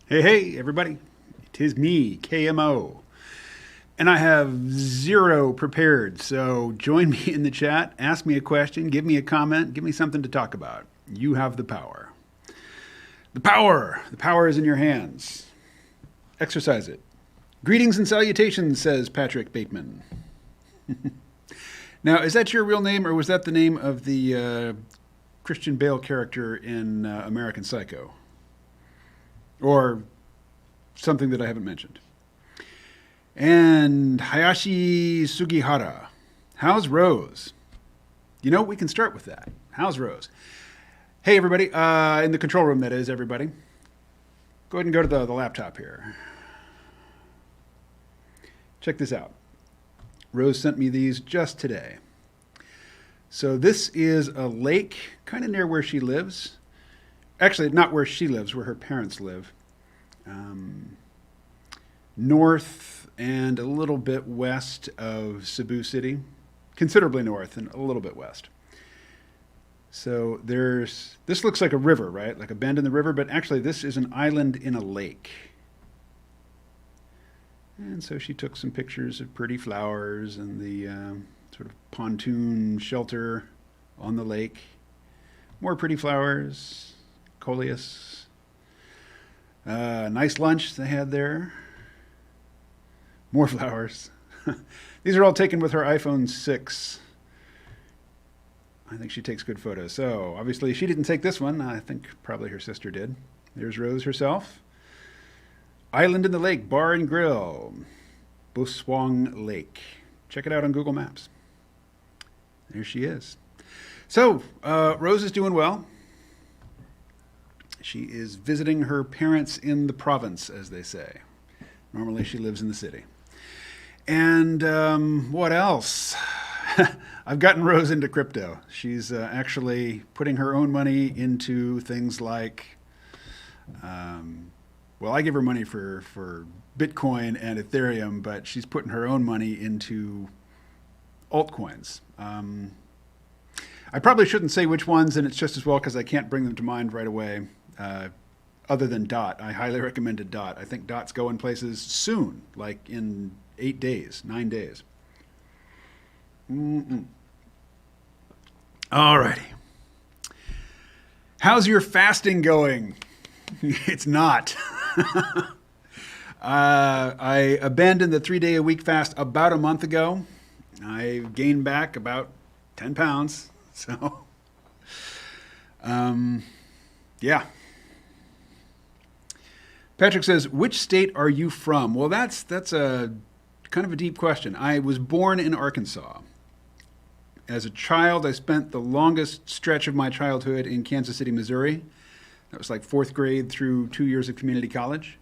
Hey, hey, everybody. It is me, KMO. And I have zero prepared, so join me in the chat, ask me a question, give me a comment, give me something to talk about. You have the power. The power is in your hands. Exercise it. Greetings and salutations, says Patrick Bateman. Now, is that your real name, or was that the name of the Christian Bale character in American Psycho? Or something that I haven't mentioned. And Hayashi Sugihara. How's Rose? You know, we can start with that. How's Rose? Hey, everybody. In the control room, that is, everybody. Go ahead and go to the laptop here. Check this out. Rose sent me these just today. So this is a lake kind of near where she lives. Actually, not where she lives, where her parents live. North and a little bit west of Cebu City. Considerably north and a little bit west. So this looks like a river, right? Like a bend in the river, but actually this is an island in a lake. And so she took some pictures of pretty flowers and the sort of pontoon shelter on the lake. More pretty flowers. Coleus. Nice lunch they had there. More flowers. These are all taken with her iPhone 6. I think she takes good photos. So obviously she didn't take this one. I think probably her sister did. There's Rose herself. Island in the Lake Bar and Grill. Buswang Lake. Check it out on Google Maps. There she is. So Rose is doing well. She is visiting her parents in the province, as they say. Normally she lives in the city. And what else? I've gotten Rose into crypto. She's actually putting her own money into things like, well, I give her money for Bitcoin and Ethereum, but she's putting her own money into altcoins. I probably shouldn't say which ones, and it's just as well because I can't bring them to mind right away. Other than DOT. I highly recommended DOT. I think DOT's going places soon, like in 8 days, 9 days. All righty. How's your fasting going? It's not. I abandoned the 3-day-a-week fast about a month ago. I gained back about 10 pounds. So, yeah. Patrick says, which state are you from? Well, that's a kind of a deep question. I was born in Arkansas. As a child, I spent the longest stretch of my childhood in Kansas City, Missouri. That was like 4th grade through 2 years of community college.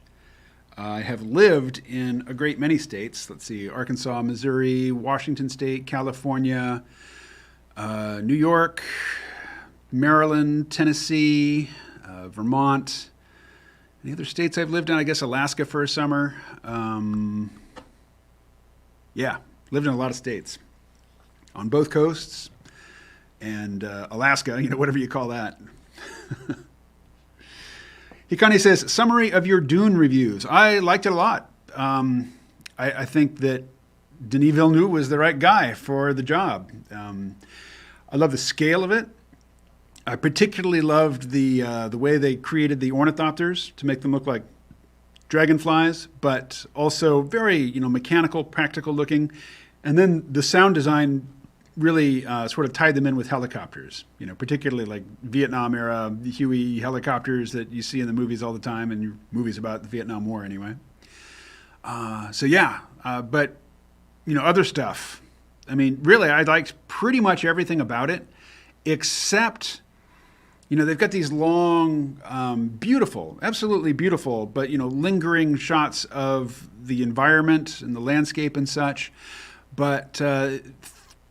I have lived in a great many states. Let's see, Arkansas, Missouri, Washington State, California, New York, Maryland, Tennessee, Vermont. Any other states I've lived in? I guess Alaska for a summer. Yeah, lived in a lot of states. On both coasts. And Alaska, whatever you call that. Hikani says, summary of your Dune reviews. I liked it a lot. I think that Denis Villeneuve was the right guy for the job. I love the scale of it. I particularly loved the way they created the ornithopters to make them look like dragonflies, but also very mechanical, practical looking. And then the sound design really sort of tied them in with helicopters. Particularly like Vietnam era Huey helicopters that you see in the movies all the time, and movies about the Vietnam War anyway. But other stuff. I mean, really, I liked pretty much everything about it, except. They've got these long, beautiful, absolutely beautiful, but, lingering shots of the environment and the landscape and such. But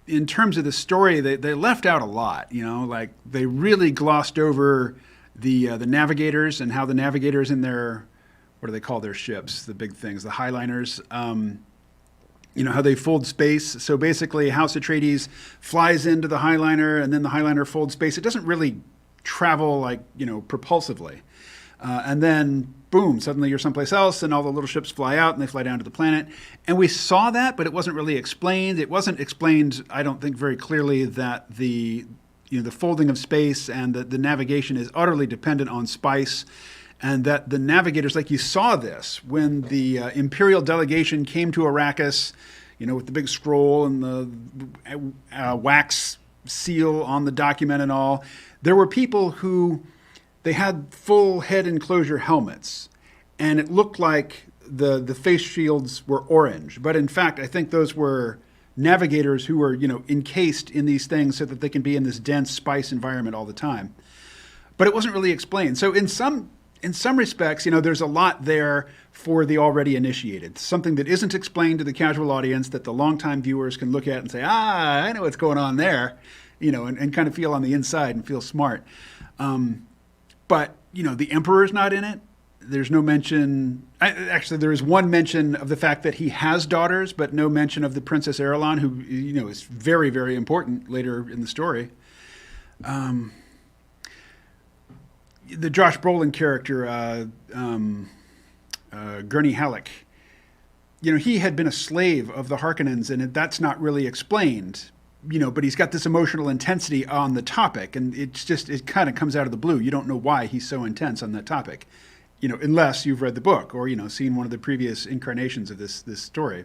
in terms of the story, they left out a lot, like they really glossed over the navigators and how the navigators in their, what do they call their ships, the big things, the highliners, how they fold space. So basically House Atreides flies into the highliner and then the highliner folds space. It doesn't really travel like, propulsively. And then boom, suddenly you're someplace else, and all the little ships fly out, and they fly down to the planet. And we saw that, but it wasn't really explained. It wasn't explained, I don't think, very clearly that the folding of space and the navigation is utterly dependent on spice, and that the navigators, like you saw this, when the Imperial delegation came to Arrakis, with the big scroll and the wax seal on the document and all, there were people who, they had full head enclosure helmets, and it looked like the face shields were orange. But in fact, I think those were navigators who were, encased in these things so that they can be in this dense spice environment all the time. But it wasn't really explained. So in some respects, there's a lot there for the already initiated. Something that isn't explained to the casual audience that the longtime viewers can look at and say, I know what's going on there, and kind of feel on the inside and feel smart. But, the Emperor's not in it. There's no mention. Actually, there is one mention of the fact that he has daughters, but no mention of the Princess Irulan, who, is very, very important later in the story. The Josh Brolin character, Gurney Halleck, he had been a slave of the Harkonnens, and that's not really explained. But he's got this emotional intensity on the topic, and it kind of comes out of the blue. You don't know why he's so intense on that topic, unless you've read the book or, seen one of the previous incarnations of this story.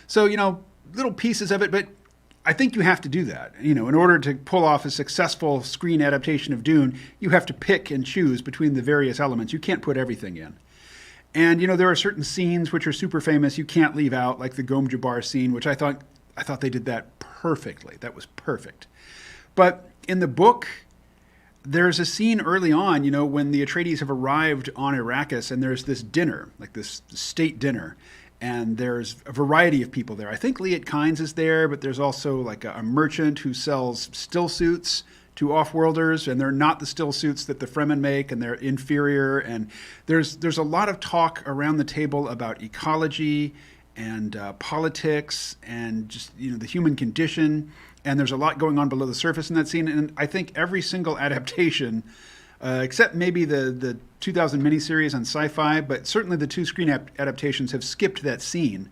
So, little pieces of it, but I think you have to do that. In order to pull off a successful screen adaptation of Dune, you have to pick and choose between the various elements. You can't put everything in. And, there are certain scenes which are super famous you can't leave out, like the Gom Jabbar scene, which I thought they did that perfectly. That was perfect. But in the book, there's a scene early on, when the Atreides have arrived on Arrakis, and there's this dinner, like this state dinner, and there's a variety of people there. I think Liet Kynes is there, but there's also like a merchant who sells still suits to off-worlders, and they're not the still suits that the Fremen make, and they're inferior. And there's a lot of talk around the table about ecology and politics and just, the human condition. And there's a lot going on below the surface in that scene. And I think every single adaptation, except maybe the 2000 miniseries on Sci-Fi, but certainly the two screen adaptations have skipped that scene.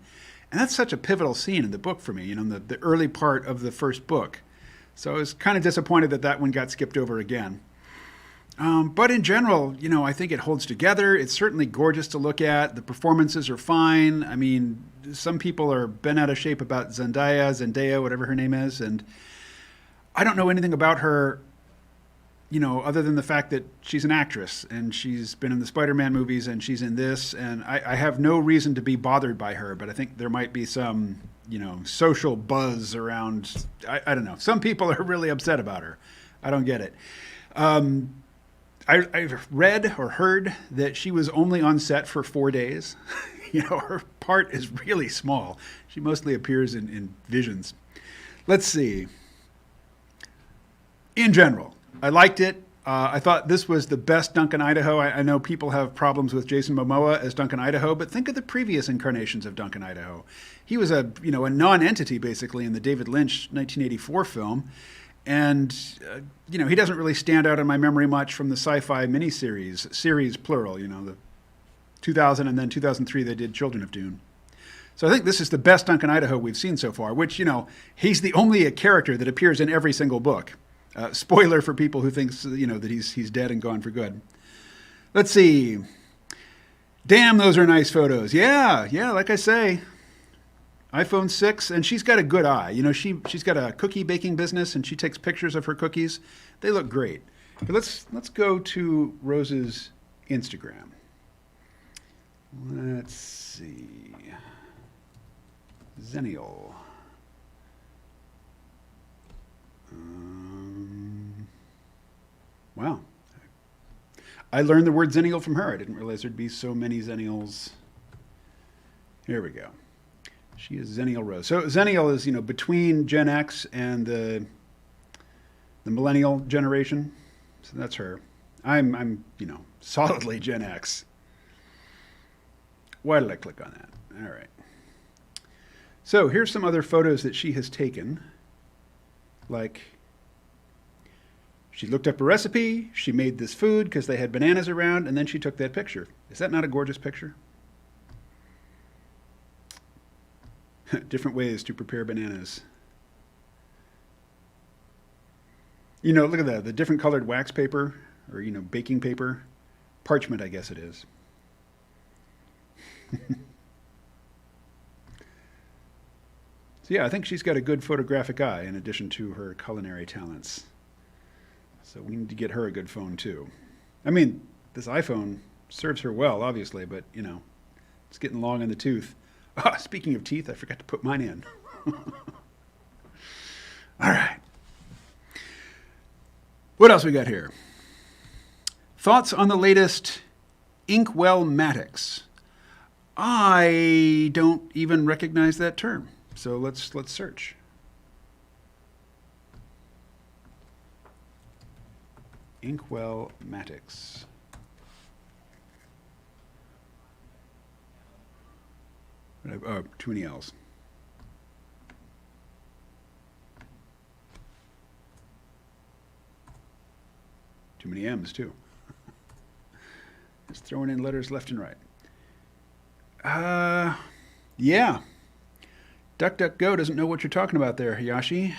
And that's such a pivotal scene in the book for me, in the early part of the first book. So I was kind of disappointed that one got skipped over again. But in general, I think it holds together. It's certainly gorgeous to look at. The performances are fine. I mean, some people are bent out of shape about Zendaya, whatever her name is. And I don't know anything about her, other than the fact that she's an actress and she's been in the Spider-Man movies and she's in this. And I have no reason to be bothered by her, but I think there might be some, social buzz around. I don't know. Some people are really upset about her. I don't get it. I've read or heard that she was only on set for 4 days. Her part is really small. She mostly appears in visions. Let's see. In general, I liked it. I thought this was the best Duncan Idaho. I know people have problems with Jason Momoa as Duncan Idaho, but think of the previous incarnations of Duncan Idaho. He was a non-entity basically in the David Lynch 1984 film. And, he doesn't really stand out in my memory much from the Sci-Fi miniseries, series plural, the 2000 and then 2003 they did Children of Dune. So I think this is the best Duncan Idaho we've seen so far, which, he's the only character that appears in every single book. Spoiler for people who thinks, that he's dead and gone for good. Let's see. Damn, those are nice photos. Yeah, like I say. iPhone 6, and she's got a good eye. She's got a cookie baking business, and she takes pictures of her cookies. They look great. But let's go to Rose's Instagram. Let's see. Zenial. Wow. I learned the word Zenial from her. I didn't realize there'd be so many Zenials. Here we go. She is Zenial Rose. So Zenial is, between Gen X and the millennial generation. So that's her. I'm solidly Gen X. Why did I click on that? All right. So here's some other photos that she has taken. Like, She looked up a recipe, she made this food because they had bananas around, and then she took that picture. Is that not a gorgeous picture? Different ways to prepare bananas. You know, look at that, the different colored wax paper, or, baking paper. Parchment, I guess it is. So yeah, I think she's got a good photographic eye in addition to her culinary talents. So we need to get her a good phone too. I mean, this iPhone serves her well, obviously, but it's getting long in the tooth. Oh, speaking of teeth, I forgot to put mine in. All right. What else we got here? Thoughts on the latest Inkwell-matics. I don't even recognize that term, so let's search. Inkwell-matics. Oh, too many L's. Too many M's, too. Just throwing in letters left and right. Yeah. DuckDuckGo doesn't know what you're talking about there, Hayashi.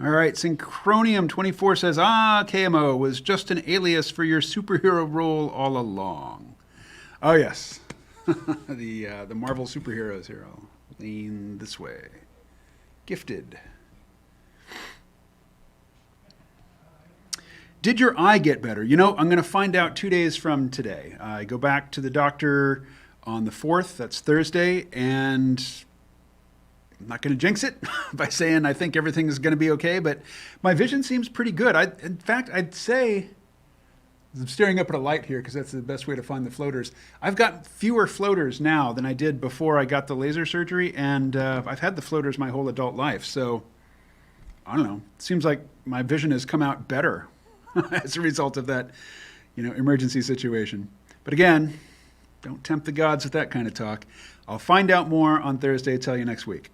All right, Synchronium24 says, KMO was just an alias for your superhero role all along. Oh, yes. The Marvel superheroes here. I'll lean this way. Gifted. Did your eye get better? I'm going to find out 2 days from today. I go back to the doctor on the 4th, that's Thursday, and I'm not going to jinx it by saying I think everything is going to be okay, but my vision seems pretty good. In fact, I'd say, I'm staring up at a light here because that's the best way to find the floaters. I've got fewer floaters now than I did before I got the laser surgery, and I've had the floaters my whole adult life, so I don't know. It seems like my vision has come out better as a result of that, emergency situation. But again, don't tempt the gods with that kind of talk. I'll find out more on Thursday, tell you next week.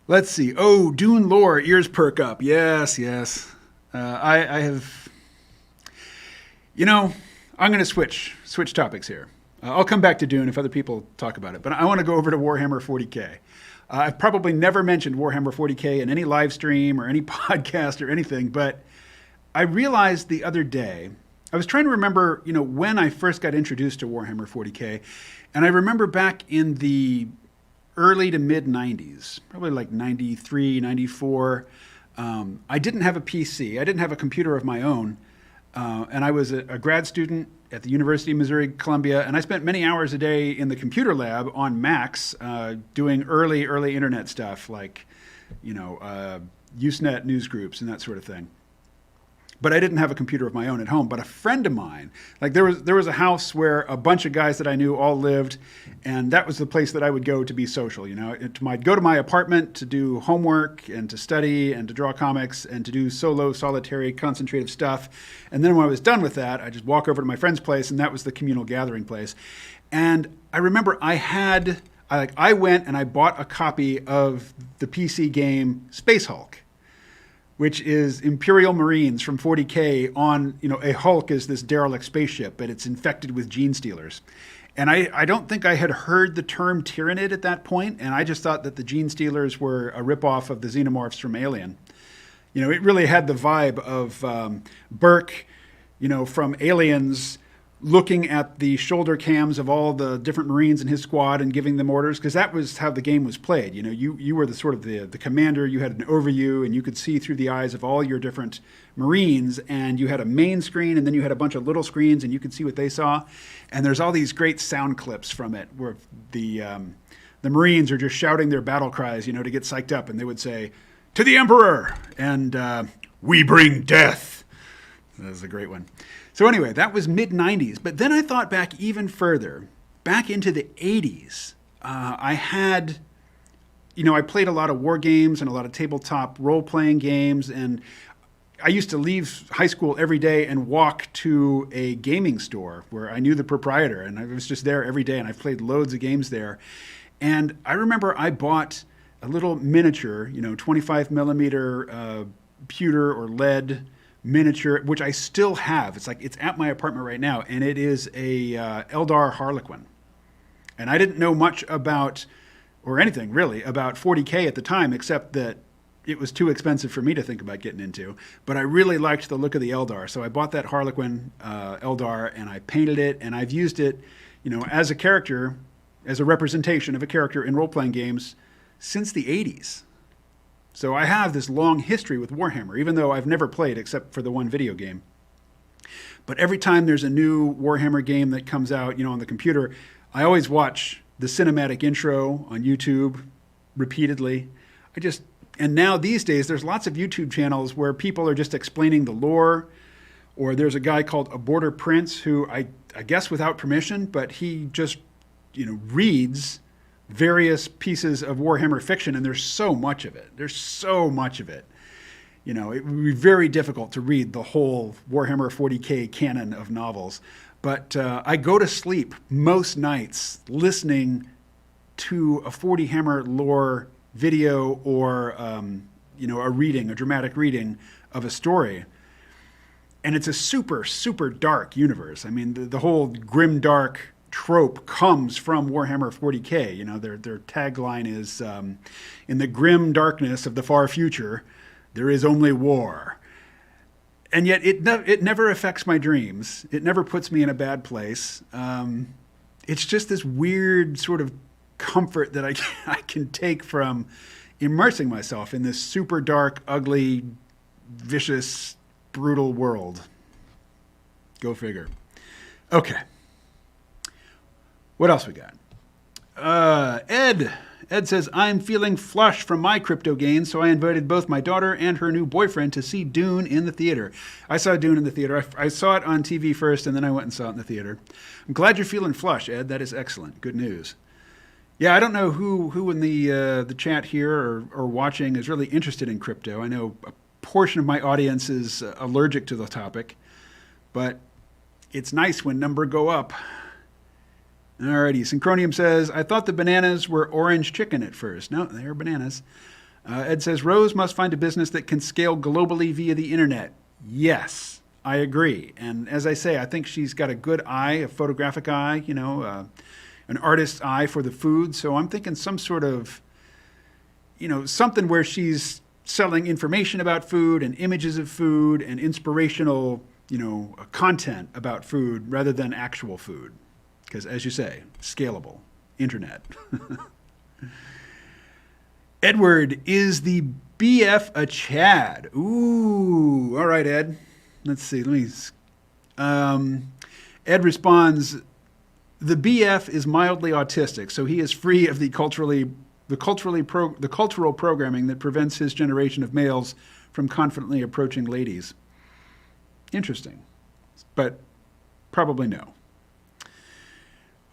Let's see. Oh, Dune lore, ears perk up. Yes. I have, I'm going to switch topics here. I'll come back to Dune if other people talk about it, but I want to go over to Warhammer 40K. I've probably never mentioned Warhammer 40K in any live stream or any podcast or anything, but I realized the other day, I was trying to remember, when I first got introduced to Warhammer 40K, and I remember back in the early to mid 90s, probably like 93, 94, I didn't have a PC. I didn't have a computer of my own, and I was a grad student at the University of Missouri-Columbia, and I spent many hours a day in the computer lab on Macs doing early internet stuff like, Usenet news groups and that sort of thing. But I didn't have a computer of my own at home. But a friend of mine, like there was a house where a bunch of guys that I knew all lived, and that was the place that I would go to be social. I'd go to my apartment to do homework and to study and to draw comics and to do solo, solitary, concentrative stuff. And then when I was done with that, I'd just walk over to my friend's place, and that was the communal gathering place. And I remember I went and I bought a copy of the PC game Space Hulk, which is Imperial Marines from 40K on, a Hulk is this derelict spaceship, but it's infected with gene stealers. And I don't think I had heard the term Tyranid at that point, and I just thought that the gene stealers were a ripoff of the xenomorphs from Alien. It really had the vibe of Burke, from Aliens, looking at the shoulder cams of all the different Marines in his squad and giving them orders, because that was how the game was played. You were the sort of the commander, you had an overview, and you could see through the eyes of all your different Marines, and you had a main screen, and then you had a bunch of little screens, and you could see what they saw. And there's all these great sound clips from it where the Marines are just shouting their battle cries, to get psyched up, and they would say, "To the Emperor!" and "We bring death." That was a great one. So anyway, that was mid-90s. But then I thought back even further, back into the 80s. I had, I played a lot of war games and a lot of tabletop role-playing games. And I used to leave high school every day and walk to a gaming store where I knew the proprietor. And I was just there every day. And I played loads of games there. And I remember I bought a little miniature, 25 millimeter pewter or lead miniature, which I still have. It's at my apartment right now, and it is a Eldar Harlequin. And I didn't know much about, or anything really, about 40K at the time, except that it was too expensive for me to think about getting into. But I really liked the look of the Eldar, so I bought that Harlequin Eldar, and I painted it, and I've used it, as a character, as a representation of a character in role-playing games since the 80s. So I have this long history with Warhammer, even though I've never played except for the one video game. But every time there's a new Warhammer game that comes out, on the computer, I always watch the cinematic intro on YouTube repeatedly. And now these days, there's lots of YouTube channels where people are just explaining the lore, or there's a guy called A Border Prince who I guess without permission, but he just, reads various pieces of Warhammer fiction, and there's so much of it. It would be very difficult to read the whole Warhammer 40K canon of novels. But I go to sleep most nights listening to a 40 Hammer lore video or, a dramatic reading of a story. And it's a super, super dark universe. I mean, the whole grim dark trope comes from Warhammer 40K. Their tagline is, in the grim darkness of the far future, there is only war. And yet it never affects my dreams. It never puts me in a bad place. It's just this weird sort of comfort that I can take from immersing myself in this super dark, ugly, vicious, brutal world. Go figure. Okay. What else we got? Ed says, I'm feeling flush from my crypto gains, so I invited both my daughter and her new boyfriend to see Dune in the theater. I saw Dune in the theater. I saw it on TV first, and then I went and saw it in the theater. I'm glad you're feeling flush, Ed. That is excellent. Good news. Yeah, I don't know who in the chat here or watching is really interested in crypto. I know a portion of my audience is allergic to the topic, but it's nice when numbers go up. Alrighty, Synchronium says, I thought the bananas were orange chicken at first. No, they are bananas. Ed says, Rose must find a business that can scale globally via the internet. Yes, I agree. And as I say, I think she's got a good eye, a photographic eye, an artist's eye for the food. So I'm thinking some sort of, something where she's selling information about food and images of food and inspirational, content about food rather than actual food. Because, as you say, scalable, internet. Edward, is the BF a Chad? Ooh, all right, Ed. Let's see. Ed responds, the BF is mildly autistic, so he is free of the cultural programming that prevents his generation of males from confidently approaching ladies. Interesting, but probably no.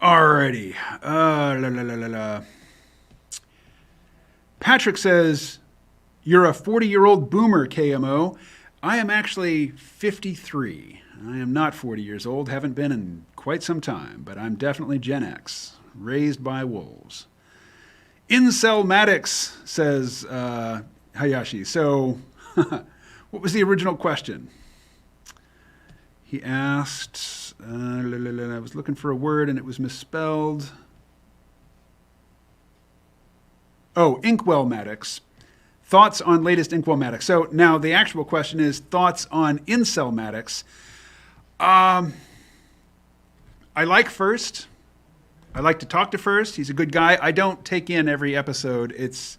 Alrighty. Patrick says, you're a 40-year-old boomer, KMO. I am actually 53. I am not 40 years old, haven't been in quite some time, but I'm definitely Gen X, raised by wolves. Incel Maddox, says Hayashi. So, what was the original question? He asked... I was looking for a word and it was misspelled. Oh, Inkwell Maddox. Thoughts on latest Inkwell Maddox. So now the actual question is thoughts on Incel Maddox. I like First. I like to talk to First. He's a good guy. I don't take in every episode. It's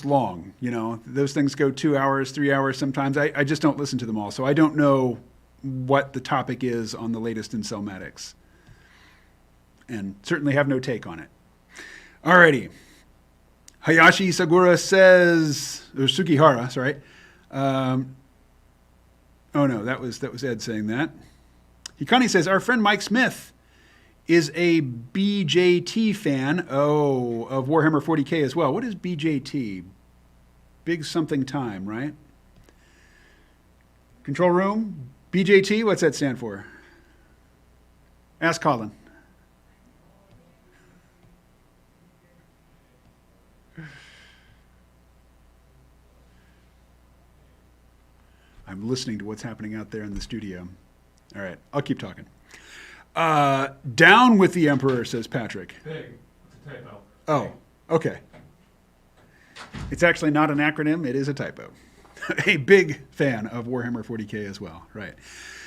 long, Those things go 2 hours, 3 hours sometimes. I just don't listen to them all. So I don't know what the topic is on the latest Incel Maddox. And certainly have no take on it. Alrighty. Hayashi Sagura says, or Sugihara, sorry. Oh no, that was Ed saying that. Hikani says, our friend Mike Smith is a BJT fan, of Warhammer 40K as well. What is BJT? Big something time, right? Control room? BJT, what's that stand for? Ask Colin. listening to what's happening out there in the studio. All right, I'll keep talking. Down with the Emperor, says Patrick. Big. It's a typo. Oh, okay. It's actually not an acronym. It is a typo. A big fan of Warhammer 40K as well. Right.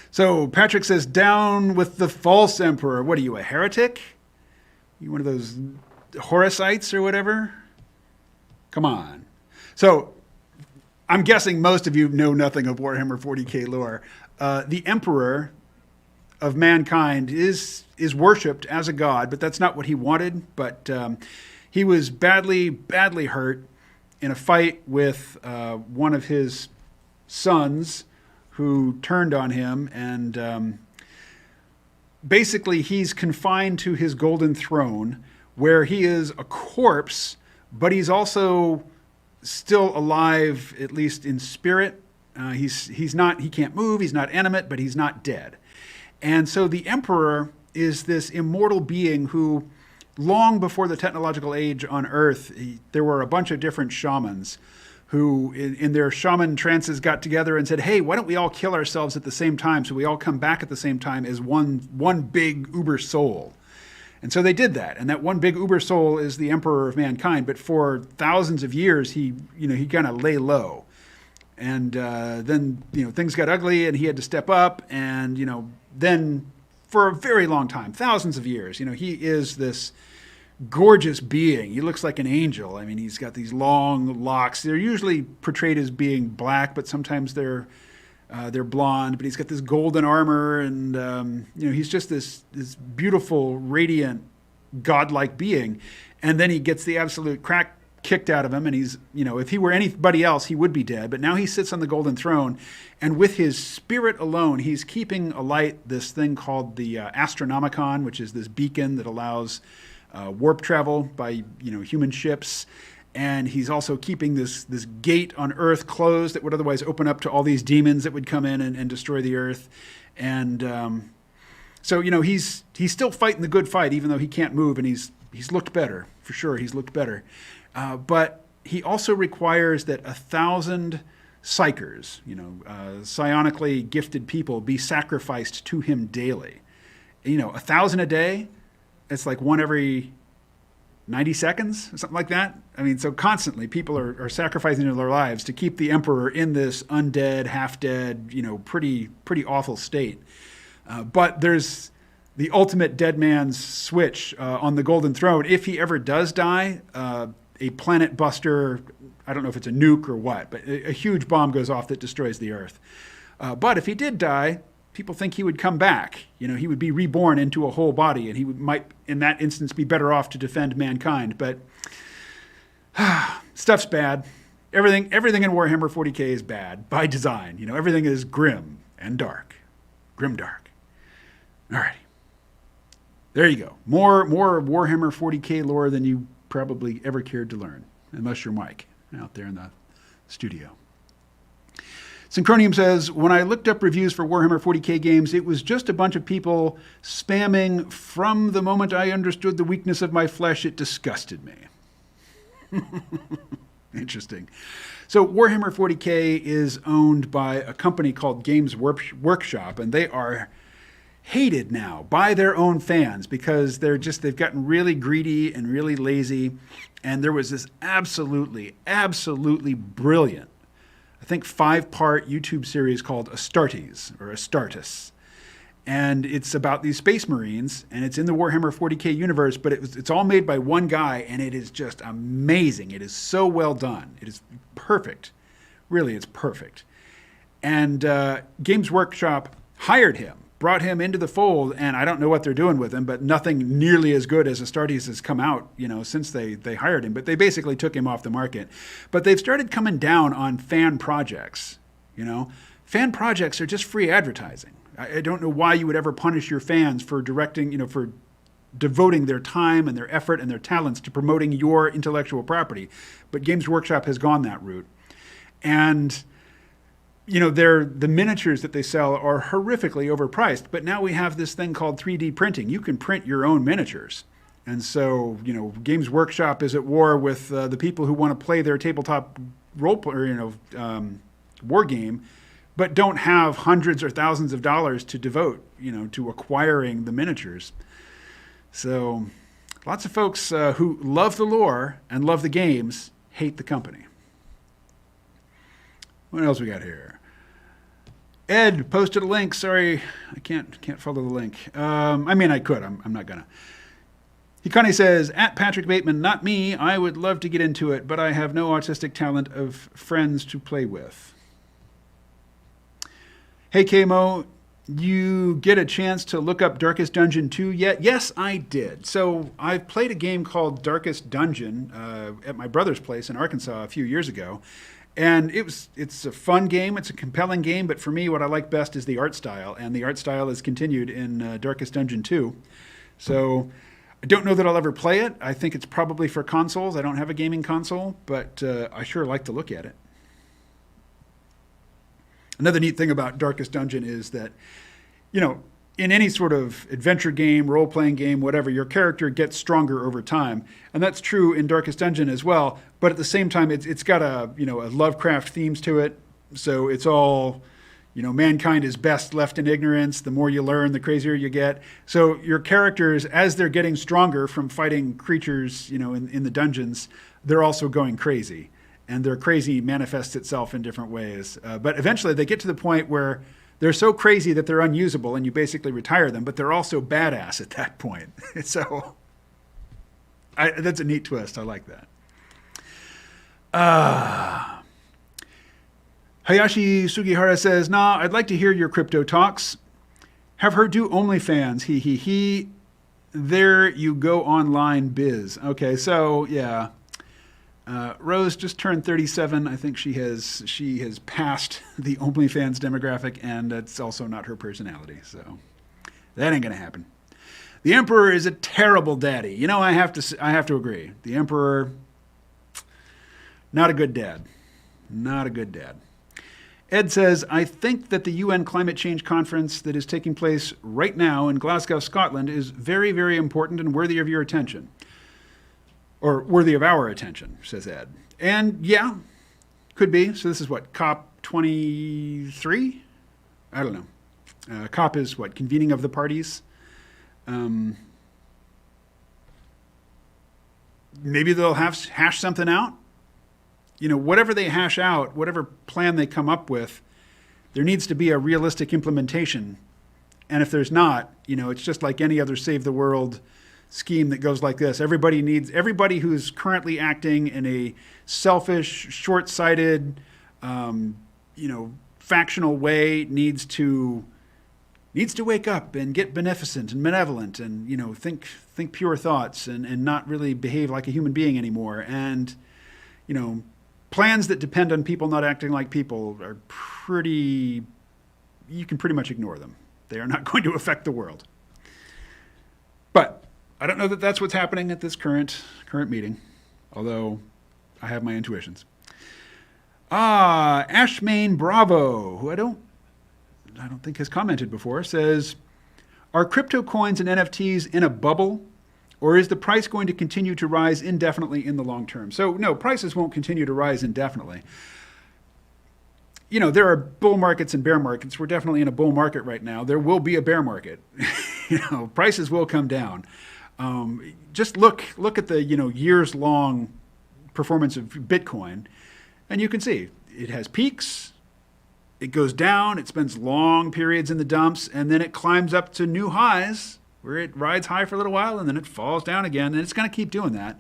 So Patrick says, down with the false Emperor. What are you, a heretic? You one of those Horicites or whatever? Come on. So I'm guessing most of you know nothing of Warhammer 40K lore. The Emperor of mankind is worshipped as a god, but that's not what he wanted. But he was badly hurt in a fight with one of his sons who turned on him, and basically he's confined to his golden throne where he is a corpse, but he's also still alive, at least in spirit. He can't move, he's not animate, but he's not dead. And so the Emperor is this immortal being who, long before the technological age on Earth, there were a bunch of different shamans who in their shaman trances got together and said, hey, why don't we all kill ourselves at the same time so we all come back at the same time as one big uber soul. And so they did that. And that one big uber soul is the Emperor of mankind. But for thousands of years, he kind of lay low. And then things got ugly and he had to step up. And then for a very long time, thousands of years, he is this gorgeous being. He looks like an angel. I mean, he's got these long locks. They're usually portrayed as being black, but sometimes they're blonde. But he's got this golden armor, and he's just this beautiful, radiant, godlike being. And then he gets the absolute crack kicked out of him, and he's if he were anybody else, he would be dead. But now he sits on the golden throne, and with his spirit alone, he's keeping alight this thing called the Astronomicon, which is this beacon that allows warp travel by human ships, and he's also keeping this gate on Earth closed that would otherwise open up to all these demons that would come in and destroy the Earth. And so he's still fighting the good fight, even though he can't move, and he's looked better for sure. He's looked better, but he also requires that 1,000 psychers, psionically gifted people, be sacrificed to him daily. 1,000 a day. It's like one every 90 seconds or something like that. I mean, so constantly people are sacrificing their lives to keep the Emperor in this undead, half-dead, pretty awful state. But there's the ultimate dead man's switch on the Golden Throne. If he ever does die, a planet buster, I don't know if it's a nuke or what, but a huge bomb goes off that destroys the Earth. But if he did die, people think he would come back. He would be reborn into a whole body, and he might, in that instance, be better off to defend mankind. But stuff's bad. Everything in Warhammer 40K is bad by design. Everything is grim and dark. Grim dark. All righty. There you go. More Warhammer 40K lore than you probably ever cared to learn, unless you're Mike out there in the studio. Synchronium says, when I looked up reviews for Warhammer 40K games, it was just a bunch of people spamming, from the moment I understood the weakness of my flesh, it disgusted me. Interesting. So Warhammer 40K is owned by a company called Games Workshop, and they are hated now by their own fans because they've gotten really greedy and really lazy. And there was this absolutely brilliant, I think 5-part YouTube series called Astartes or Astartes. And it's about these space marines, and it's in the Warhammer 40K universe, but it's all made by one guy, and it is just amazing. It is so well done. It is perfect. Really, it's perfect. And Games Workshop hired him, brought him into the fold, and I don't know what they're doing with him, but nothing nearly as good as Astartes has come out, since they hired him. But they basically took him off the market. But they've started coming down on fan projects, Fan projects are just free advertising. I don't know why you would ever punish your fans for for devoting their time and their effort and their talents to promoting your intellectual property. But Games Workshop has gone that route. And the miniatures that they sell are horrifically overpriced, but now we have this thing called 3D printing. You can print your own miniatures. And so, Games Workshop is at war with the people who want to play their tabletop war game but don't have hundreds or thousands of dollars to devote, to acquiring the miniatures. So lots of folks who love the lore and love the games hate the company. What else we got here? Ed posted a link. Sorry, I can't follow the link. I could. I'm not gonna. He kind of says, at Patrick Bateman, not me. I would love to get into it, but I have no artistic talent of friends to play with. Hey, KMO, you get a chance to look up Darkest Dungeon 2 yet? Yes, I did. So I've played a game called Darkest Dungeon at my brother's place in Arkansas a few years ago. And it's a fun game. It's a compelling game. But for me, what I like best is the art style. And the art style is continued in Darkest Dungeon 2. So I don't know that I'll ever play it. I think it's probably for consoles. I don't have a gaming console, but I sure like to look at it. Another neat thing about Darkest Dungeon is that, in any sort of adventure game, role-playing game, whatever, your character gets stronger over time. And that's true in Darkest Dungeon as well. But at the same time, it's got a Lovecraft themes to it. So it's all, mankind is best left in ignorance. The more you learn, the crazier you get. So your characters, as they're getting stronger from fighting creatures, in the dungeons, they're also going crazy. And their crazy manifests itself in different ways. But eventually they get to the point where they're so crazy that they're unusable and you basically retire them, but they're also badass at that point. So that's a neat twist. I like that. Hayashi Sugihara says, nah, I'd like to hear your crypto talks. Have her do OnlyFans. He. There you go online biz. Okay, so yeah. Rose just turned 37. I think she has passed the OnlyFans demographic, and that's also not her personality. So that ain't gonna happen. The Emperor is a terrible daddy. I have to agree. The Emperor, not a good dad. Not a good dad. Ed says, I think that the UN climate change conference that is taking place right now in Glasgow, Scotland, is very, very important and worthy of your attention. Or worthy of our attention, says Ed. And yeah, could be. So this is what, COP 23? I don't know. COP is what, convening of the parties? Maybe they'll hash something out. Whatever they hash out, whatever plan they come up with, there needs to be a realistic implementation. And if there's not, it's just like any other Save the World scheme that goes like this. Everybody who's currently acting in a selfish, short-sighted, factional way needs to wake up and get beneficent and benevolent and, think pure thoughts and not really behave like a human being anymore. And, plans that depend on people not acting like people are you can pretty much ignore them. They are not going to affect the world. But I don't know that that's what's happening at this current meeting, although I have my intuitions. Ashmain Bravo, who I don't think has commented before, says, are crypto coins and NFTs in a bubble, or is the price going to continue to rise indefinitely in the long term? So no, prices won't continue to rise indefinitely. There are bull markets and bear markets. We're definitely in a bull market right now. There will be a bear market. Prices will come down. Just look at the years-long performance of Bitcoin, and you can see it has peaks, it goes down, it spends long periods in the dumps, and then it climbs up to new highs where it rides high for a little while, and then it falls down again, and it's going to keep doing that.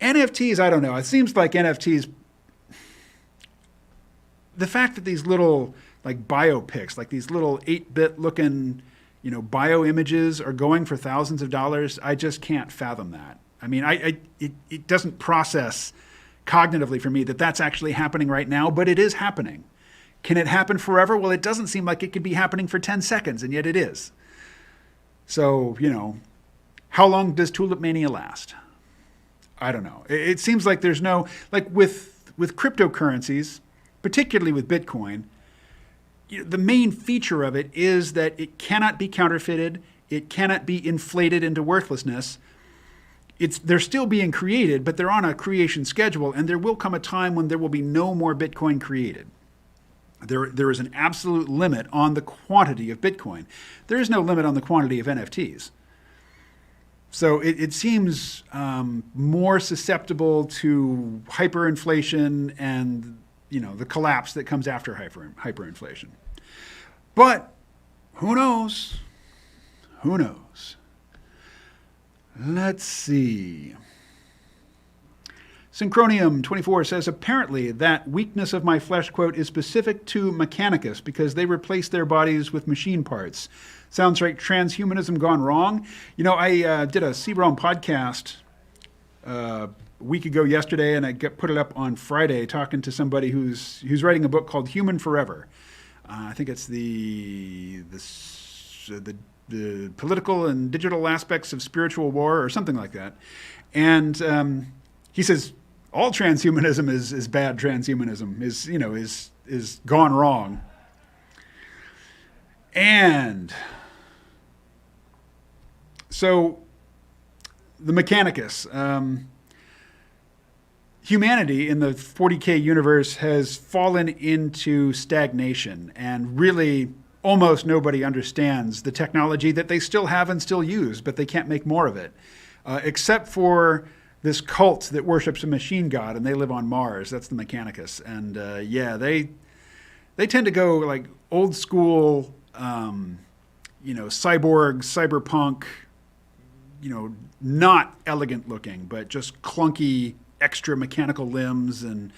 NFTs, I don't know. It seems like NFTs, the fact that these little like biopics, like these little 8-bit looking bio images are going for thousands of dollars, I just can't fathom that. I mean, it doesn't process cognitively for me that that's actually happening right now, but it is happening. Can it happen forever? Well, it doesn't seem like it could be happening for 10 seconds, and yet it is. So, how long does Tulip Mania last? I don't know. It seems like there's no, like with cryptocurrencies, particularly with Bitcoin, the main feature of it is that it cannot be counterfeited. It cannot be inflated into worthlessness. They're still being created, but they're on a creation schedule, and there will come a time when there will be no more Bitcoin created. There is an absolute limit on the quantity of Bitcoin. There is no limit on the quantity of NFTs. So it seems more susceptible to hyperinflation and the collapse that comes after hyperinflation. But who knows? Who knows? Let's see. Synchronium24 says, apparently that weakness of my flesh, quote, is specific to Mechanicus because they replace their bodies with machine parts. Sounds like transhumanism gone wrong. I did a C-Realm podcast a week ago yesterday, and I put it up on Friday talking to somebody who's writing a book called Human Forever. I think it's the political and digital aspects of spiritual war or something like that. And he says all transhumanism is bad. Transhumanism is gone wrong. And so the Mechanicus, humanity in the 40K universe has fallen into stagnation, and really almost nobody understands the technology that they still have and still use, but they can't make more of it, except for this cult that worships a machine god, and they live on Mars. That's the Mechanicus. And they tend to go like old school, cyborg, cyberpunk, not elegant looking, but just clunky, extra mechanical limbs, and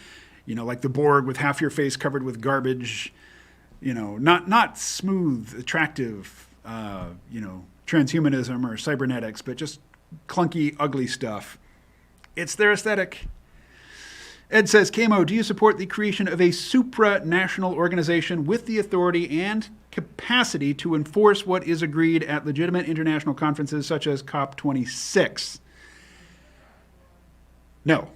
like the Borg with half your face covered with garbage. Not smooth, attractive, transhumanism or cybernetics, but just clunky, ugly stuff. It's their aesthetic. Ed says, Kamo, do you support the creation of a supranational organization with the authority and capacity to enforce what is agreed at legitimate international conferences such as COP26? No.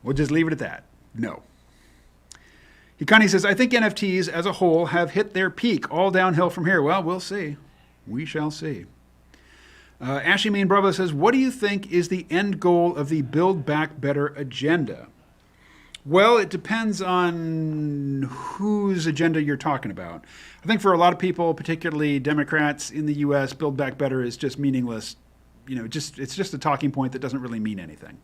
We'll just leave it at that. No. Hikani says, I think NFTs as a whole have hit their peak, all downhill from here. Well, we'll see. We shall see. Ashley Main Bravo says, what do you think is the end goal of the Build Back Better agenda? Well, it depends on whose agenda you're talking about. I think for a lot of people, particularly Democrats in the U.S., Build Back Better is just meaningless. It's just a talking point that doesn't really mean anything.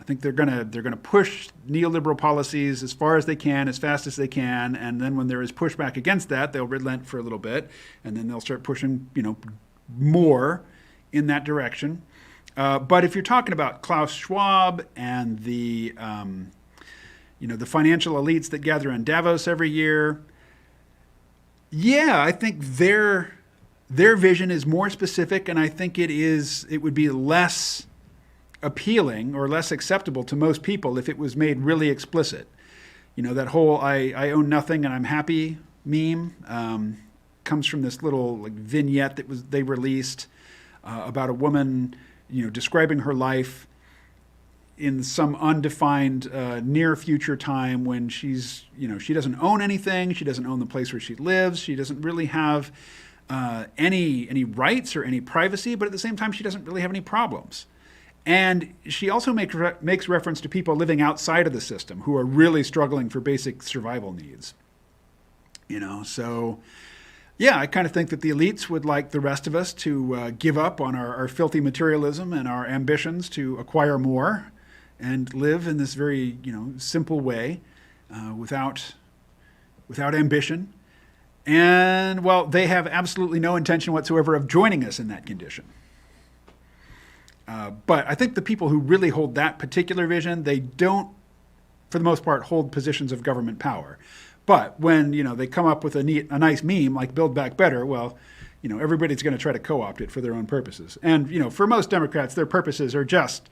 I think they're gonna push neoliberal policies as far as they can, as fast as they can, and then when there is pushback against that, they'll relent for a little bit, and then they'll start pushing, more in that direction. But if you're talking about Klaus Schwab and the financial elites that gather in Davos every year, I think their vision is more specific, and I think it would be less appealing or less acceptable to most people if it was made really explicit. That whole I own nothing and I'm happy meme comes from this little vignette that they released about a woman, describing her life in some undefined near future time when she's, she doesn't own anything, she doesn't own the place where she lives, she doesn't really have any rights or any privacy, but at the same time she doesn't really have any problems. And she also makes reference to people living outside of the system who are really struggling for basic survival needs. So I kind of think that the elites would like the rest of us to give up on our filthy materialism and our ambitions to acquire more and live in this very, simple way without ambition. And, they have absolutely no intention whatsoever of joining us in that condition. But I think the people who really hold that particular vision, they don't, for the most part, hold positions of government power. But when, they come up with a nice meme like Build Back Better, everybody's going to try to co-opt it for their own purposes. And, for most Democrats, their purposes are just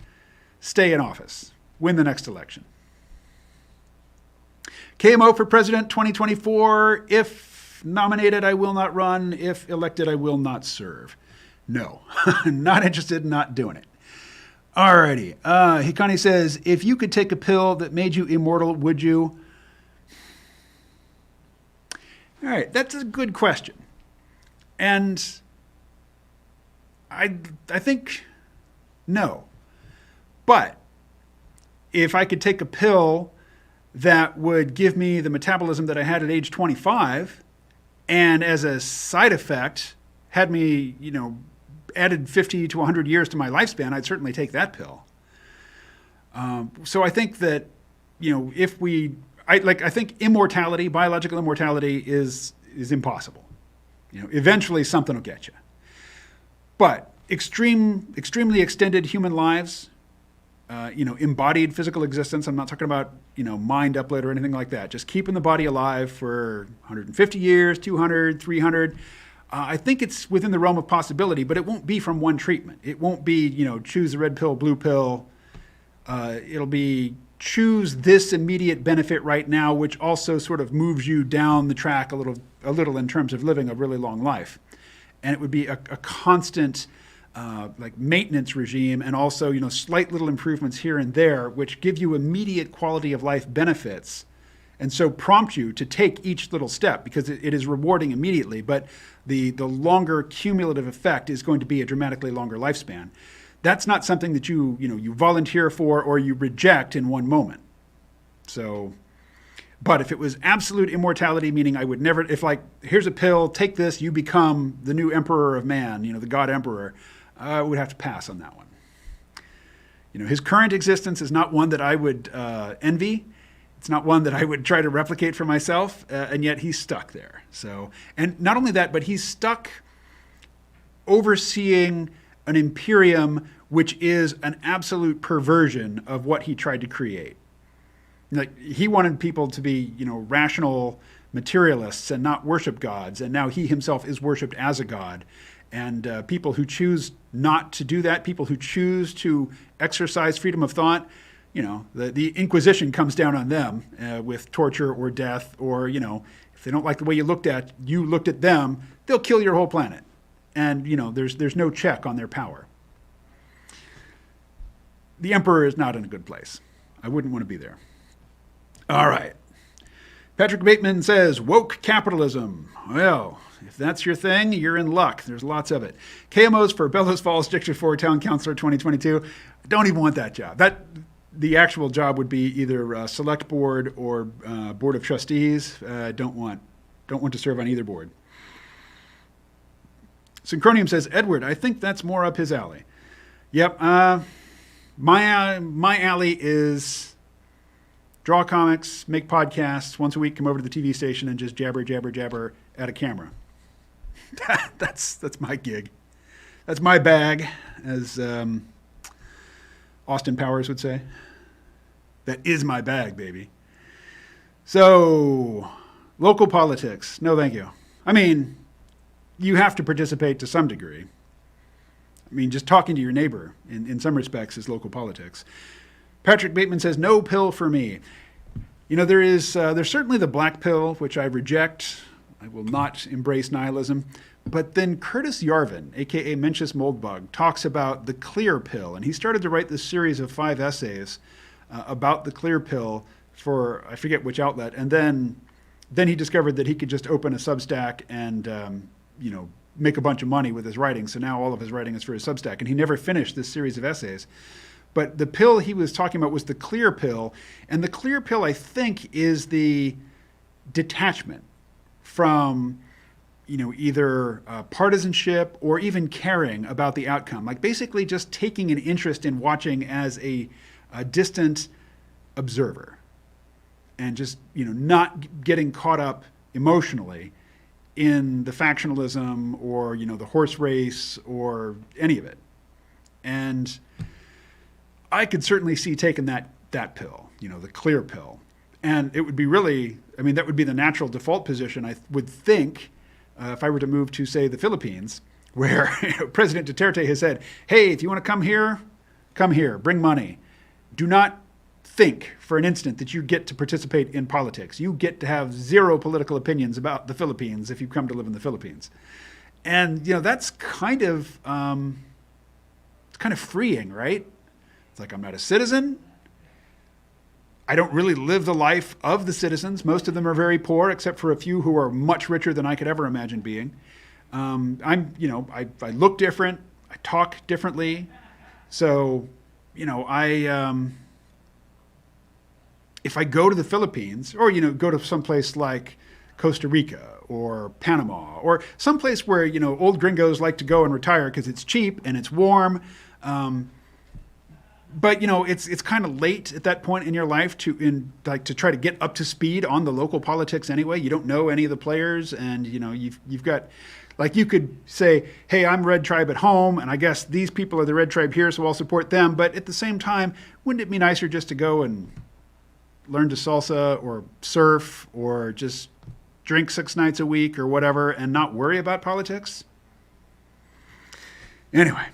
stay in office, win the next election. KMO for President 2024, if nominated, I will not run. If elected, I will not serve. No, not interested in not doing it. Alrighty. Hikani says, if you could take a pill that made you immortal, would you? All right, that's a good question. And I think no. But if I could take a pill that would give me the metabolism that I had at age 25, and as a side effect, had me, added 50 to 100 years to my lifespan, I'd certainly take that pill. So I think that, I think immortality, biological immortality is impossible. Eventually something will get you. But extremely extended human lives, embodied physical existence. I'm not talking about, mind upload or anything like that. Just keeping the body alive for 150 years, 200, 300. I think it's within the realm of possibility, but it won't be from one treatment. It won't be, choose the red pill, blue pill. It'll be choose this immediate benefit right now, which also sort of moves you down the track a little in terms of living a really long life. And it would be a constant maintenance regime, and also slight little improvements here and there, which give you immediate quality of life benefits, and so prompt you to take each little step because it is rewarding immediately. But the longer cumulative effect is going to be a dramatically longer lifespan. That's not something that you volunteer for or you reject in one moment. So. But if it was absolute immortality, meaning I would never, here's a pill, take this, you become the new emperor of man, the God emperor, I would have to pass on that one. His current existence is not one that I would envy. It's not one that I would try to replicate for myself, and yet he's stuck there. So, and not only that, but he's stuck overseeing an imperium which is an absolute perversion of what he tried to create. He wanted people to be, rational materialists and not worship gods. And now he himself is worshipped as a god. And people who choose not to do that, people who choose to exercise freedom of thought, the Inquisition comes down on them with torture or death, or, if they don't like the way you looked at them, they'll kill your whole planet. And, there's no check on their power. The emperor is not in a good place. I wouldn't want to be there. All right. Patrick Bateman says, woke capitalism. Well, if that's your thing, you're in luck. There's lots of it. KMOs for Bellows Falls District 4 Town Councilor 2022. I don't even want that job. The actual job would be either select board or board of trustees. Don't want to serve on either board. Synchronium says, Edward, I think that's more up his alley. Yep. My alley is draw comics, make podcasts, once a week come over to the TV station and just jabber at a camera. That's my gig. That's my bag, as Austin Powers would say. That is my bag, baby. So, local politics. No, thank you. I mean, you have to participate to some degree. I mean, just talking to your neighbor in some respects is local politics. Patrick Bateman says, no pill for me. There's certainly the black pill, which I reject. I will not embrace nihilism. But then Curtis Yarvin, a.k.a. Mencius Moldbug, talks about the clear pill. And he started to write this series of 5 essays about the clear pill for, I forget which outlet. And then he discovered that he could just open a Substack and, make a bunch of money with his writing. So now all of his writing is for his Substack. And he never finished this series of essays. But the pill he was talking about was the clear pill. And the clear pill, I think, is the detachment from, either partisanship or even caring about the outcome. Like basically just taking an interest in watching as a distant observer. And just, not getting caught up emotionally in the factionalism or, the horse race or any of it. And I could certainly see taking that pill, the clear pill. And it would be that would be the natural default position, I would think, if I were to move to, say, the Philippines, where President Duterte has said, hey, if you want to come here, bring money. Do not think for an instant that you get to participate in politics. You get to have zero political opinions about the Philippines if you come to live in the Philippines. And, that's kind of freeing, right? It's like I'm not a citizen. I don't really live the life of the citizens. Most of them are very poor, except for a few who are much richer than I could ever imagine being. I look different. I talk differently. So, if I go to the Philippines or, go to someplace like Costa Rica or Panama or someplace where, old gringos like to go and retire because it's cheap and it's warm. But it's kind of late at that point in your life to try to get up to speed on the local politics anyway. You don't know any of the players, and you've got, like, you could say, hey, I'm Red Tribe at home, and I guess these people are the Red Tribe here, so I'll support them. But at the same time, wouldn't it be nicer just to go and learn to salsa or surf or just drink 6 nights a week or whatever and not worry about politics? Anyway.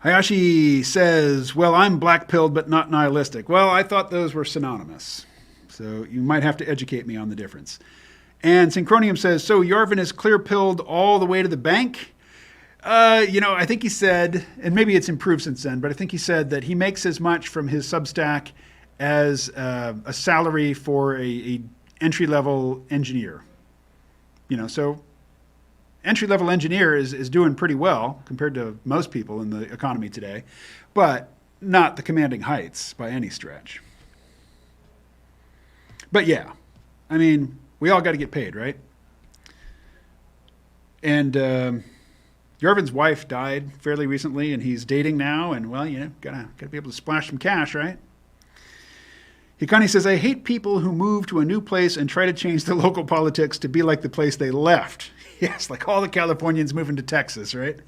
Hayashi says, well, I'm black-pilled but not nihilistic. Well, I thought those were synonymous. So you might have to educate me on the difference. And Synchronium says, so Yarvin is clear-pilled all the way to the bank? I think he said, and maybe it's improved since then, but I think he said that he makes as much from his Substack as a salary for a entry-level engineer. So entry-level engineer is doing pretty well compared to most people in the economy today, but not the commanding heights by any stretch. But yeah, I mean, we all got to get paid, right? And Yarvin's wife died fairly recently, and he's dating now, and well, gotta be able to splash some cash, right? Hikani says, I hate people who move to a new place and try to change the local politics to be like the place they left. Yes, like all the Californians moving to Texas, right?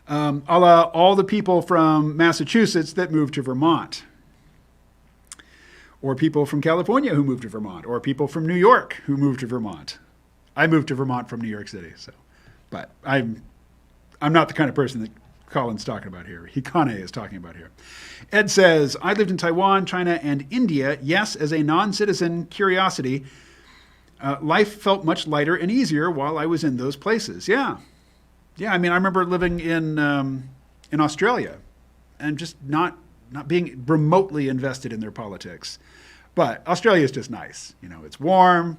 A la all the people from Massachusetts that moved to Vermont. Or people from California who moved to Vermont. Or people from New York who moved to Vermont. I moved to Vermont from New York City, but I'm not the kind of person that Colin's talking about here. Hikane is talking about here. Ed says, I lived in Taiwan, China, and India. Yes, as a non-citizen curiosity, life felt much lighter and easier while I was in those places. Yeah. I mean, I remember living in Australia and just not being remotely invested in their politics. But Australia is just nice. It's warm.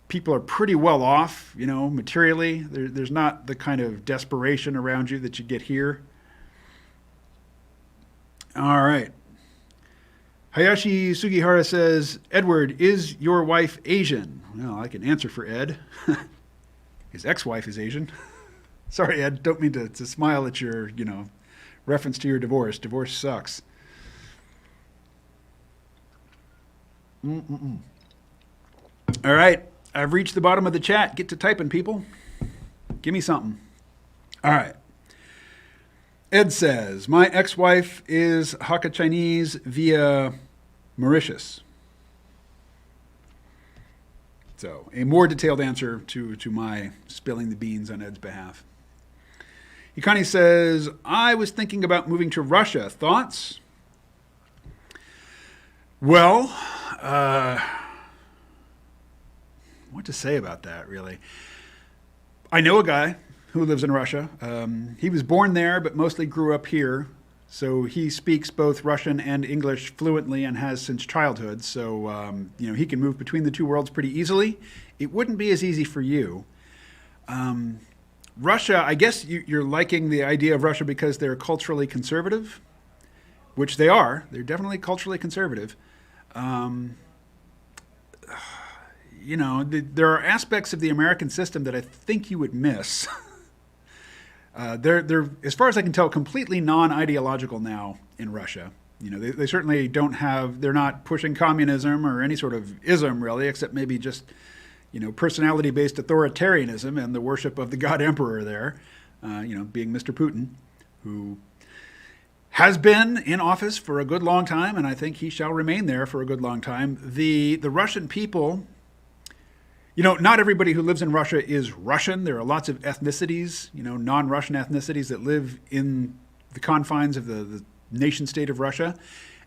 People are pretty well off, materially. There's not the kind of desperation around you that you get here. All right. Hayashi Sugihara says, Edward, is your wife Asian? Well, I can answer for Ed. His ex-wife is Asian. Sorry, Ed, don't mean to smile at your, reference to your divorce. Divorce sucks. All right. I've reached the bottom of the chat. Get to typing, people. Give me something. All right. Ed says, my ex-wife is Hakka Chinese via Mauritius. So a more detailed answer to my spilling the beans on Ed's behalf. Hikani says, I was thinking about moving to Russia. Thoughts? Well, what to say about that, really? I know a guy who lives in Russia. He was born there, but mostly grew up here. So he speaks both Russian and English fluently and has since childhood. So, he can move between the two worlds pretty easily. It wouldn't be as easy for you. Russia, I guess you're liking the idea of Russia because they're culturally conservative, which they are. They're definitely culturally conservative. There are aspects of the American system that I think you would miss. They're, as far as I can tell, completely non-ideological now in Russia. They certainly they're not pushing communism or any sort of ism, really, except maybe just, personality-based authoritarianism and the worship of the God Emperor there, being Mr. Putin, who has been in office for a good long time, and I think he shall remain there for a good long time. The Russian people, not everybody who lives in Russia is Russian. There are lots of ethnicities, non-Russian ethnicities that live in the confines of the nation state of Russia.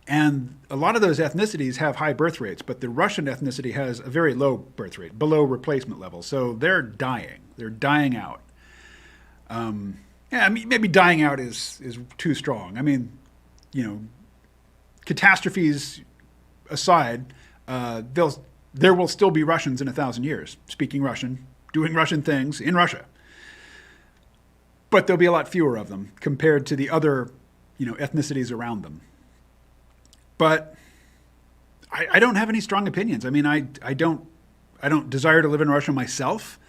And a lot of those ethnicities have high birth rates, but the Russian ethnicity has a very low birth rate, below replacement level. So they're dying. They're dying out. Maybe dying out is too strong. I mean, catastrophes aside, there will still be Russians in 1,000 years, speaking Russian, doing Russian things in Russia. But there'll be a lot fewer of them compared to the other ethnicities around them. But I don't have any strong opinions. I mean, I don't desire to live in Russia myself.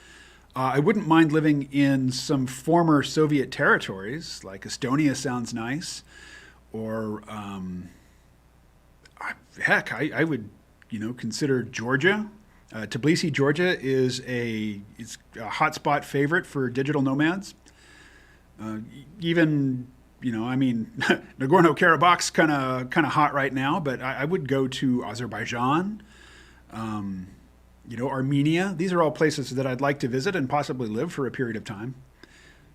I wouldn't mind living in some former Soviet territories, like Estonia sounds nice, or heck, I would consider Georgia. Tbilisi, Georgia is it's a hotspot favorite for digital nomads. Even Nagorno-Karabakh's kind of hot right now, but I would go to Azerbaijan, Armenia. These are all places that I'd like to visit and possibly live for a period of time.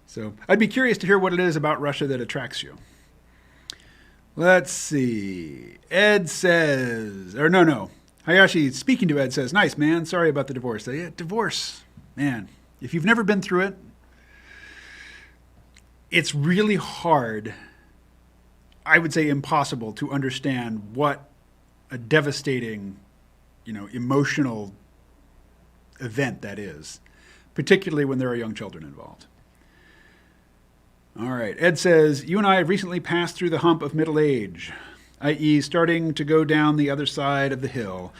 So I'd be curious to hear what it is about Russia that attracts you. Let's see. Ed says, or no. Hayashi, speaking to Ed, says, nice, man. Sorry about the divorce. Yeah, divorce. Man, if you've never been through it, it's really hard, I would say impossible, to understand what a devastating, emotional event that is, particularly when there are young children involved. All right. Ed says, you and I have recently passed through the hump of middle age, i.e. starting to go down the other side of the hill.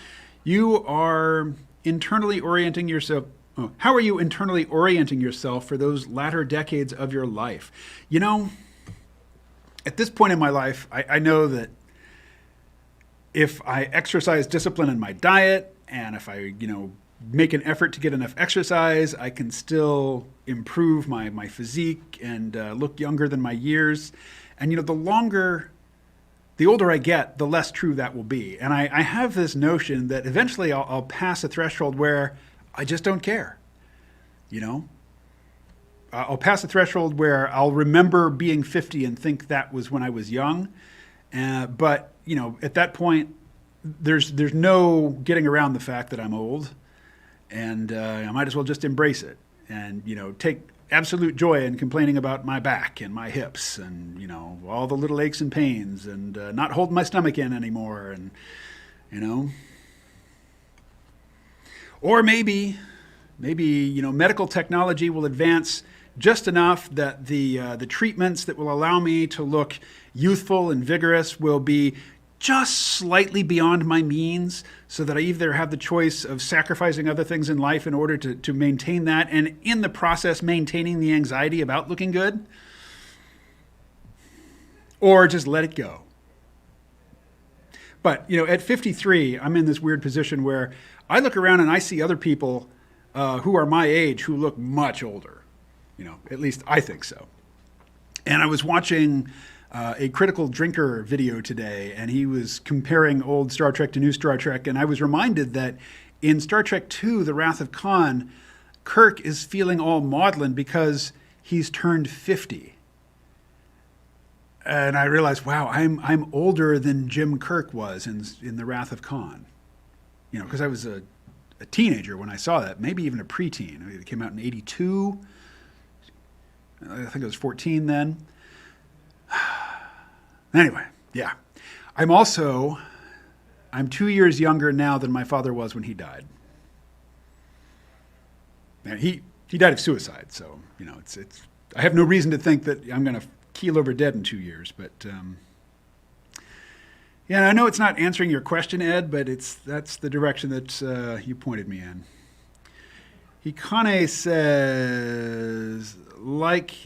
You are internally orienting yourself. Oh, how are you internally orienting yourself for those latter decades of your life? At this point in my life, I know that if I exercise discipline in my diet and if I, make an effort to get enough exercise, I can still improve my physique and look younger than my years. And, the older I get, the less true that will be. And I have this notion that eventually I'll pass a threshold where I just don't care. I'll pass a threshold where I'll remember being 50 and think that was when I was young. But at that point, there's no getting around the fact that I'm old. And I might as well just embrace it and, take absolute joy in complaining about my back and my hips and, all the little aches and pains and not holding my stomach in anymore. And, or maybe, medical technology will advance just enough that the treatments that will allow me to look youthful and vigorous will be just slightly beyond my means, so that I either have the choice of sacrificing other things in life in order to maintain that, and in the process maintaining the anxiety about looking good, or just let it go. But, at 53, I'm in this weird position where I look around and I see other people who are my age who look much older. At least I think so. And I was watching a Critical Drinker video today, and he was comparing old Star Trek to new Star Trek, and I was reminded that in Star Trek II, The Wrath of Khan, Kirk is feeling all maudlin because he's turned 50. And I realized, wow, I'm older than Jim Kirk was in The Wrath of Khan. Because I was a teenager when I saw that, maybe even a preteen. It came out in 82. I think I was 14 then. Anyway, yeah. I'm 2 years younger now than my father was when he died. And he died of suicide, so, it's I have no reason to think that I'm going to keel over dead in 2 years, but yeah, I know it's not answering your question, Ed, but that's the direction that you pointed me in. Hikane says,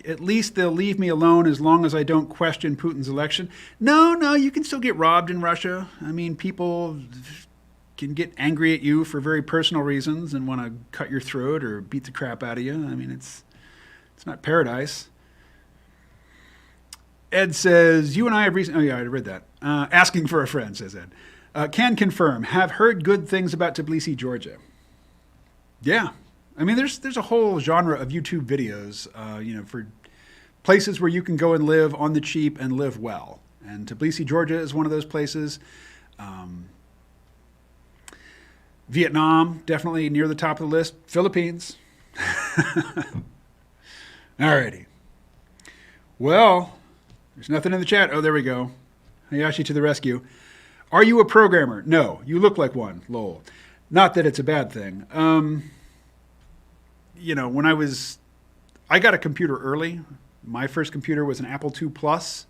at least they'll leave me alone as long as I don't question Putin's election. No, you can still get robbed in Russia. I mean, people can get angry at you for very personal reasons and want to cut your throat or beat the crap out of you. I mean, it's not paradise. Ed says, you and I have recently... Oh, yeah, I read that. Asking for a friend, says Ed. Can confirm. Have heard good things about Tbilisi, Georgia. Yeah. I mean, there's a whole genre of YouTube videos, for places where you can go and live on the cheap and live well. And Tbilisi, Georgia is one of those places. Vietnam, definitely near the top of the list. Philippines. Alrighty. Well, there's nothing in the chat. Oh, there we go. Hayashi to the rescue. Are you a programmer? No. You look like one. Lol. Not that it's a bad thing. When I got a computer early. My first computer was an Apple II Plus.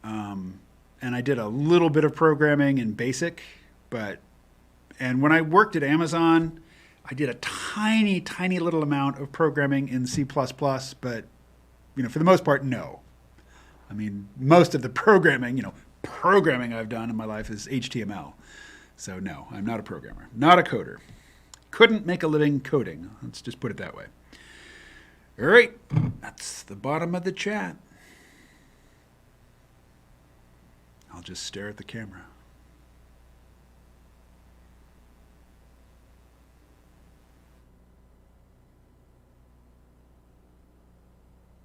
And I did a little bit of programming in BASIC, and when I worked at Amazon, I did a tiny, tiny little amount of programming in C++, but for the most part, no. I mean, most of the programming I've done in my life is HTML. So no, I'm not a programmer, not a coder. Couldn't make a living coding. Let's just put it that way. All right, that's the bottom of the chat. I'll just stare at the camera.